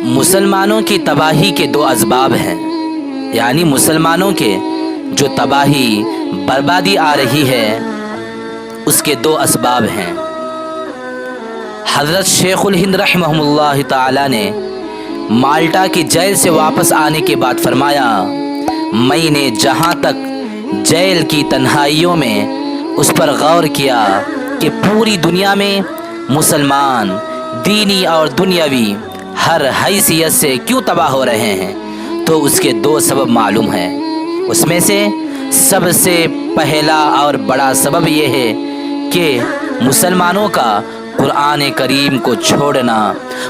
مسلمانوں کی تباہی کے دو اسباب ہیں، یعنی مسلمانوں کے جو تباہی بربادی آ رہی ہے اس کے دو اسباب ہیں۔ حضرت شیخ الہند رحمہ اللہ تعالی نے مالٹا کی جیل سے واپس آنے کے بعد فرمایا، میں نے جہاں تک جیل کی تنہائیوں میں اس پر غور کیا کہ پوری دنیا میں مسلمان دینی اور دنیاوی ہر حیثیت سے کیوں تباہ ہو رہے ہیں، تو اس کے دو سبب معلوم ہیں۔ اس میں سے سب سے پہلا اور بڑا سبب یہ ہے کہ مسلمانوں کا قرآن کریم کو چھوڑنا،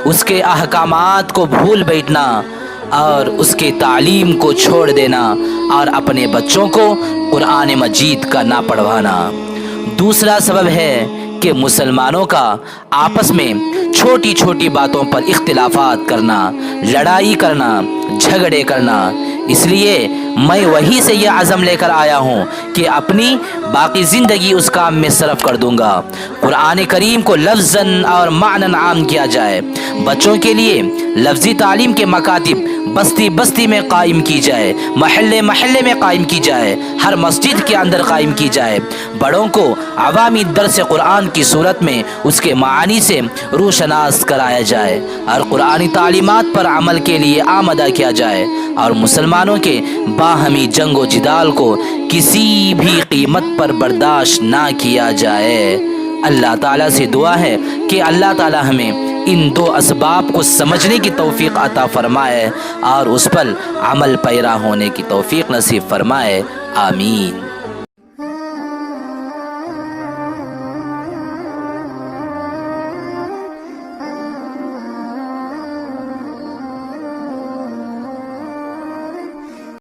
اس کے احکامات کو بھول بیٹھنا اور اس کے تعلیم کو چھوڑ دینا اور اپنے بچوں کو قرآن مجید کا نہ پڑھوانا۔ دوسرا سبب ہے کہ مسلمانوں کا آپس میں چھوٹی چھوٹی باتوں پر اختلافات کرنا، لڑائی کرنا، جھگڑے کرنا۔ اس لیے میں وہی سے یہ عزم لے کر آیا ہوں کہ اپنی باقی زندگی اس کام میں صرف کر دوں گا۔ قرآن کریم کو لفظاً اور معناً عام کیا جائے، بچوں کے لیے لفظی تعلیم کے مکاتب بستی بستی میں قائم کی جائے، محلے محلے میں قائم کی جائے، ہر مسجد کے اندر قائم کی جائے، بڑوں کو عوامی درس قرآن کی صورت میں اس کے معانی سے روشناس کرایا جائے اور قرآنی تعلیمات پر عمل کے لیے آمادہ کیا جائے، اور مسلمانوں کے باہمی جنگ و جدال کو کسی بھی قیمت پر برداشت نہ کیا جائے۔ اللہ تعالیٰ سے دعا ہے کہ اللہ تعالیٰ ہمیں ان دو اسباب کو سمجھنے کی توفیق عطا فرمائے اور اس پر عمل پیرا ہونے کی توفیق نصیب فرمائے۔ آمین۔